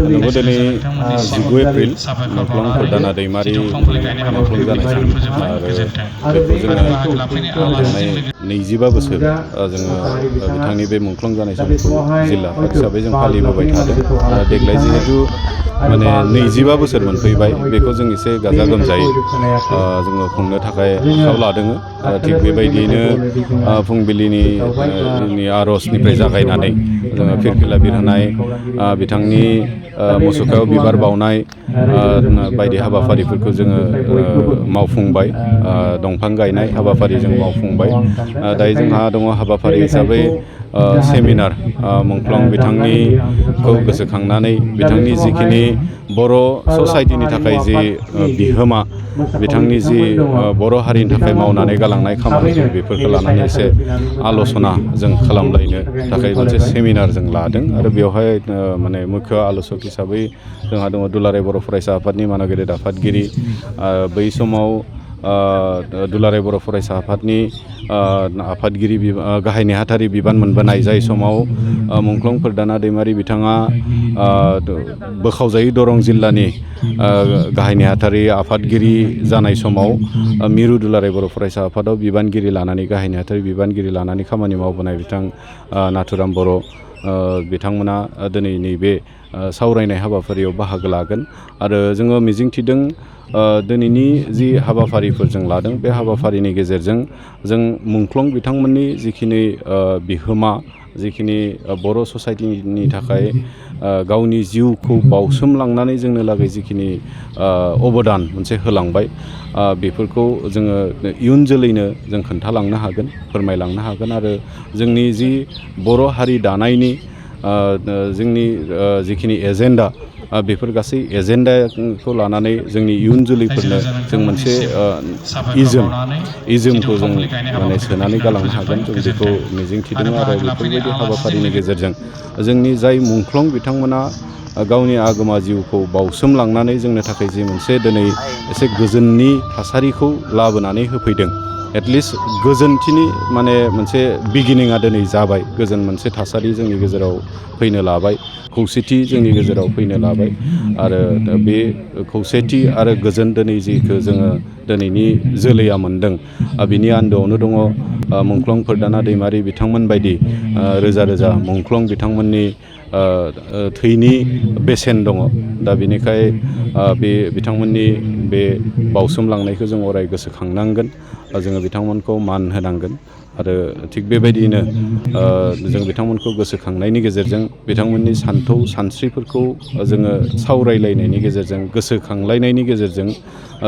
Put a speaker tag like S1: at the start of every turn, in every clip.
S1: नंगौ दिनै 19 एप्रिल मुंख्लं फोरदाना दैमारि मुंख्लं जानाय सान आरो बेखौ जोङो थांनाय 25 बोसोर जोङो बिथांनि बे मुंख्लं जानाय सानखौ जिल्ला आफाद हिसाबै जों फालिबोबाय थादों। देग्लाय जिहेतु माने 25 बोसोर मोनफैबाय बेखौ जों एसे गाजा गोमजायै जोङो खुंनो थाखाय आखायाव लादों। थिग बेबायदियैनो फुंबिलिनि आर'जनिफ्राय जागायनानै जोङो फिरफिला बिरहोनाय बिथांनि मुसुखायाव बिबार बावनाय बायदि हाबाफारिफोरखौ जोङो मावफुंबाय। दंफां गायनाय हाबाफारि जों मावफुंबाय। दायो जोंहा दङ हाबाफारि हिसाबै सेमिनार मुंख्लं बिथांनिखौ गोसोखांनानै बिथांनि जिखिनि बर' ससाइटिनि थाखाय जि बिहोमा बिथांनि जि बर' हारिनि थाखाय मावनानै गालांनाय खामानिफोर बेफोरखौ लानानै एसे आल'सना जों खालामलायनो थाखाय मोनसे सेमिनार जों लादों। आरो बेवहाय माने मुख्य आल'सक हिसाबै जोंहा दङ दुलाराय बर' फरायसा आफादनि मानगिरि आफादगिरि। बै समाव दुलाराय बर' फरायसा आफादनि आफादगिरि गाहाय नेहाथारि बिबान मोनबोनाय जाय समाव मुंख्लं फोरदाना दैमारि बिथाङा बोखावजायै दरं जिल्लानि गाहाय नेहाथारि आफादगिरि जानाय समाव मिरु दुलाराय बर' फरायसा आफादाव बिबानगिरि लानानै गाहाय नेहाथारि बिबानगिरि लानानै खामानि मावबोनाय बिथां नाथुराम बर' बिथांमोना दिनै नैबे सावरायनाय हाबाफारियाव बाहागो लागोन। आरो जोङो मिजिंथिदों दिनैनि जि हाबाफारिफोर जों लादों बे हाबाफारिनि गेजेरजों जों मुंख्लं बिथांमोननि जिखिनि बिहोमा जिखिनि बर' ससाइटिनि थाखाय गावनि जिउखौ बावसोमलांनानै जोंनो लागै जिखिनि अबदान मोनसे होलांबाय बेफोरखौ जोङो इयुन जोलैनो जों खोन्थालांनो हागोन, फोरमायलांनो हागोन। आरो जोंनि जि बर' हारि दानायनि जोंनि जिखिनि एजेन्डा बेफोर गासै एजेन्डाखौ लानानै जोंनि इयुन जोलैफोरनो जों मोनसे इजोमखौ जों माने सोनानै गालांनो हागोन जों बेखौ मिजिंथिदों। आरो बेफोरबायदि हाबाफारिनि गेजेरजों जोंनि जाय मुंख्लं बिथांमोना गावनि आगोमा जिउखौ बावसोमलांनानै जोंनो थाखाय जि मोनसे दिनै एसे गोजोननि थासारिखौ लाबोनानै होफैदों, एटलिस्ट गोजोनथिनि माने मोनसे बिगिनिङा दिनै जाबाय। गोजोन मोनसे थासारि जोंनि गेजेराव फैनो लाबाय, खौसेथि जोंनि गेजेराव फैनो लाबाय। आरो बे खौसेथि आरो गोजोन दिनै जिखौ जोङो दिनैनि जोलैया मोनदों बिनि आन्दोआवनो दङ मुंख्लं फोरदाना दैमारि बिथांमोन बायदि रोजा रोजा मुंख्लं बिथांमोननि थैनि बेसेन दङ। दा बेनिखाय बे बिथांमोननि बे बावसोमलांनायखौ जों अराय गोसोखांनांगोन, जोङो बिथांमोनखौ मान होनांगोन। आरो थिग बेबायदियैनो जों बिथांमोनखौ गोसोखांनायनि गेजेरजों बिथांमोननि सानथौ सानस्रिफोरखौ जोङो सावरायलायनायनि गेजेरजों गोसोखांलायनायनि गेजेरजों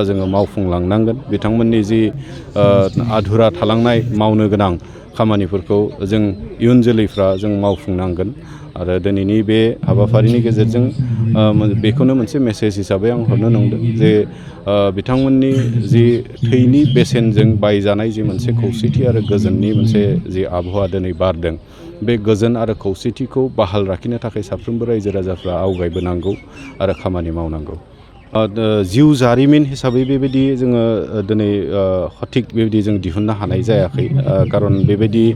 S1: जोङो मावफुंलांनांगोन। बिथांमोननि जि आधुरा थालांनाय मावनो गोनां खामानिफोरखौ जों इयुन जोलैफ्रा जों मावफुंनांगोन। आरो दिनैनि बे हाबाफारिनि गेजेरजों बेखौनो मोनसे मेसेज हिसाबै आं हरनो नंदों जे बिथांमोननि जि थैनि बेसेनजों बायजानाय जि मोनसे खौसेथि आरो गोजोननि मोनसे जि आबहावा दिनै बारदों, बे गोजोन आरो खौसेथिखौ बाहाल लाखिनो थाखाय साफ्रोमबो रायजो राजाफ्रा आवगायबोनांगौ आरो खामानि मावनांगौ। जिउ जारिमिन हिसाबै बेबायदि जोङो दिनै सथिक बेबायदि जों दिहुननो हानाय जायाखै, खारन बेबायदि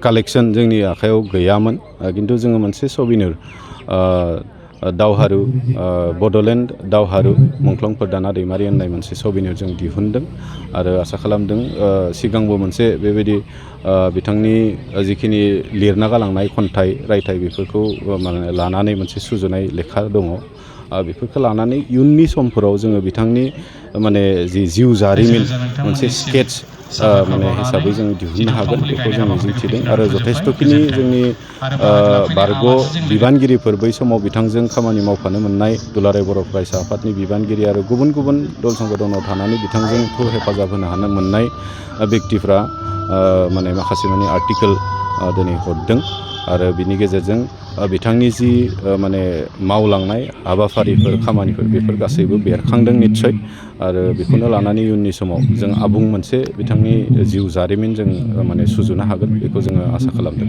S1: कालेक्सन जोंनि आखायाव गैयामोन। खिन्थु जोङो मोनसे सबिनेर दावहारु बड'लेण्ड दावहारु मुंख्लं फोरदाना दैमारि होननाय मोनसे सबिनेर जों दिहुनदों। आरो आसा खालामदों सिगांबो मोनसे बेबायदि बिथांनि जिखिनि लिरना गालांनाय खन्थाइ रायथाइ बेफोरखौ माने लानानै मोनसे सुजुनाय लेखा दङ। बेफोरखौ लानानै इयुननि समफोराव जोङो बिथांनि माने जि जिउ जारिमिन मोनसे स्केट्स माने हिसाबै जों दिहुननो हागोन बेखौ जों मिजिंथिदों। आरो जथेस्थ'खिनि जोंनि बारग' बिबानगिरिफोर बै समाव बिथांजों खामानि मावफानो मोननाय दुलाराय बर' फरायसा आफादनि बिबानगिरि आरो गुबुन गुबुन दल संगठनाव थानानै बिथांजोंखौ हेफाजाब होनो हानो मोननाय बेक्तिफ्रा माने माखासे माने आर्टिकेल दिनै हरदों। आरो बिनि गेजेरजों बिथांनि जि माने मावलांनाय हाबाफारिफोर खामानिफोर बेफोर गासैबो बेरखांदों निस्सय। आरो बेखौनो लानानै इयुननि समाव जों आबुं मोनसे बिथांनि जिउ जारिमिन जों माने सुजुनो हागोन बेखौ जोङो आसा खालामदों।